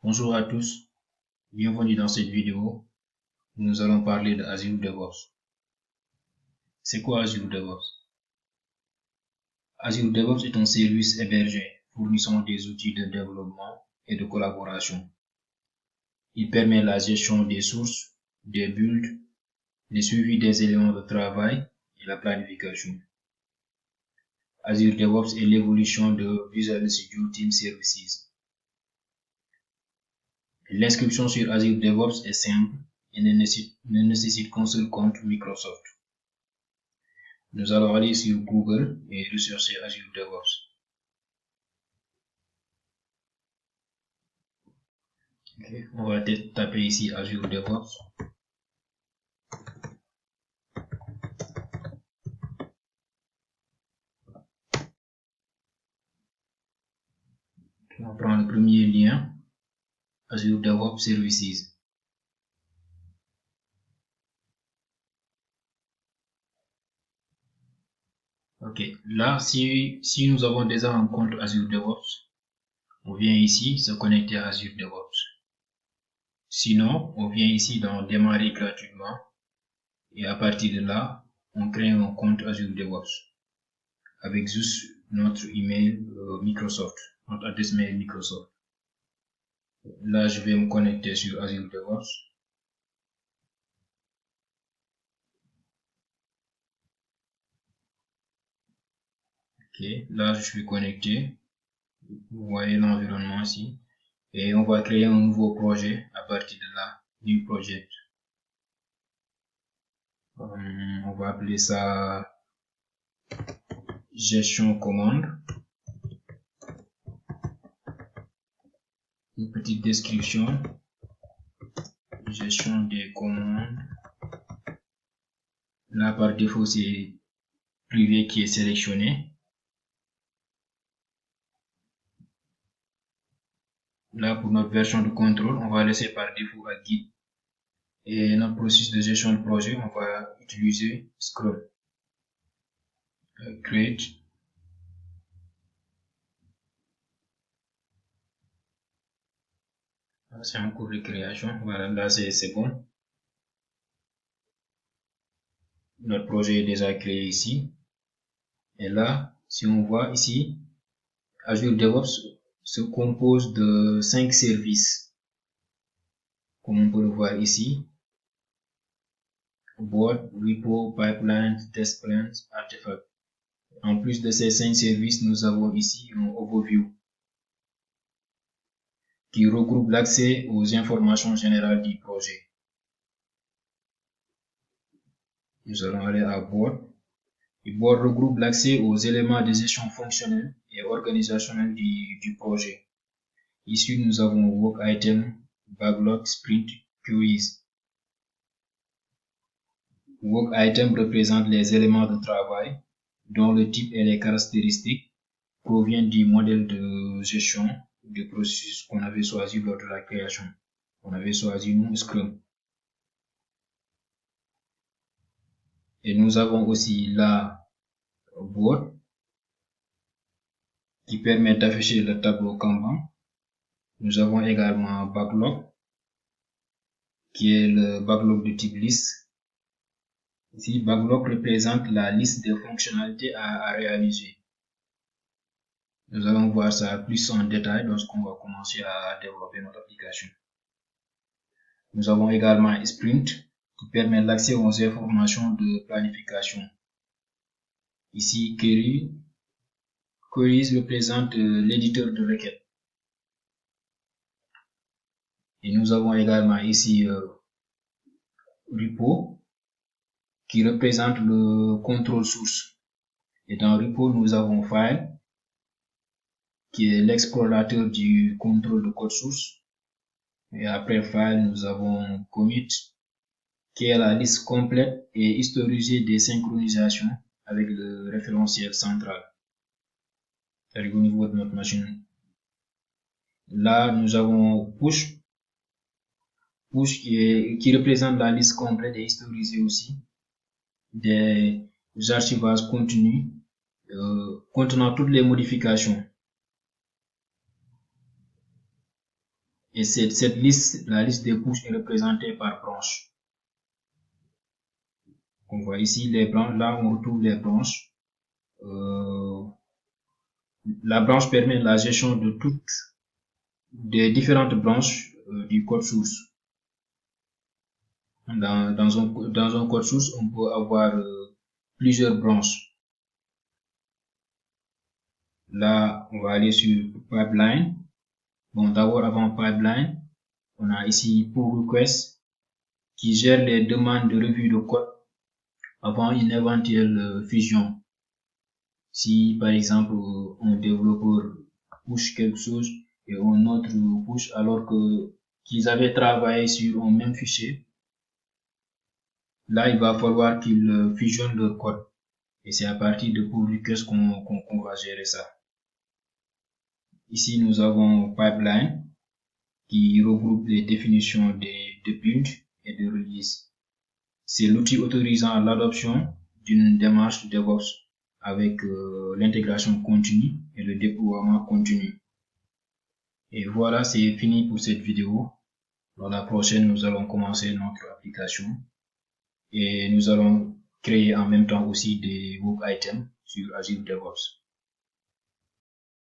Bonjour à tous, bienvenue dans cette vidéo où nous allons parler de Azure DevOps. C'est quoi Azure DevOps? Azure DevOps est un service hébergé fournissant des outils de développement et de collaboration. Il permet la gestion des sources, des builds, le suivi des éléments de travail et la planification. Azure DevOps est l'évolution de Visual Studio Team Services. L'inscription sur Azure DevOps est simple et ne nécessite qu'un seul compte Microsoft. Nous allons aller sur Google et rechercher Azure DevOps. On va taper ici Azure DevOps. On prend le premier lien, Azure DevOps Services. Ok, là, si nous avons déjà un compte Azure DevOps, on vient ici se connecter à Azure DevOps. Sinon, on vient ici dans Démarrer gratuitement et à partir de là, on crée un compte Azure DevOps avec juste notre email Microsoft, notre adresse mail Microsoft. Là, je vais me connecter sur Azure DevOps. Ok, là, je suis connecté. Vous voyez l'environnement ici. Et on va créer un nouveau projet à partir de là, New Project. On va appeler ça Gestion commande. Une petite description. Gestion des commandes. Là, par défaut, c'est privé qui est sélectionné. Là, pour notre version de contrôle, on va laisser par défaut à guide. Et notre processus de gestion de projet, on va utiliser Scrum. Create. C'est en cours de création. Voilà, là c'est bon. Notre projet est déjà créé ici. Et là, si on voit ici, Azure DevOps se compose de 5 services. Comme on peut le voir ici. Board, Repo, Pipeline, Test Plans, Artefact. En plus de ces 5 services, nous avons ici un overview qui regroupe l'accès aux informations générales du projet. Nous allons aller à Board. Et Board regroupe l'accès aux éléments de gestion fonctionnelle et organisationnelle du projet. Ici, nous avons Work Item, Backlog, Sprint, Queues. Work Item représente les éléments de travail dont le type et les caractéristiques proviennent du modèle de gestion du processus qu'on avait choisi lors de la création. On avait choisi nous Scrum. Et nous avons aussi la Board qui permet d'afficher le tableau Kanban. Nous avons également Backlog qui est le backlog de type liste. Ici, Backlog représente la liste des fonctionnalités à réaliser. Nous allons voir ça plus en détail lorsqu'on va commencer à développer notre application. Nous avons également Sprint qui permet l'accès aux informations de planification. Ici, Queries représente l'éditeur de requête. Et nous avons également ici Repo qui représente le contrôle source. Et dans Repo, nous avons File qui est l'explorateur du contrôle de code source. Et après File, nous avons Commit qui est la liste complète et historisée des synchronisations avec le référentiel central. C'est-à-dire au niveau de notre machine. Là, nous avons Push qui représente la liste complète et historisée aussi des archivages continus contenant toutes les modifications. Et cette liste, la liste des push est représentée par branche. On voit ici les branches, là on retrouve les branches. La branche permet la gestion de toutes des différentes branches du code source. Dans un code source, on peut avoir plusieurs branches. Là, on va aller sur pipeline. Bon, d'abord, avant pipeline, on a ici pull request qui gère les demandes de revue de code avant une éventuelle fusion. Si, par exemple, un développeur push quelque chose et un autre push alors que qu'ils avaient travaillé sur un même fichier, là, il va falloir qu'ils fusionnent leur code. Et c'est à partir de pull request qu'on va gérer ça. Ici, nous avons pipeline qui regroupe les définitions de build et de release. C'est l'outil autorisant l'adoption d'une démarche de DevOps avec l'intégration continue et le déploiement continu. Et voilà, c'est fini pour cette vidéo. Dans la prochaine, nous allons commencer notre application et nous allons créer en même temps aussi des web items sur Azure DevOps.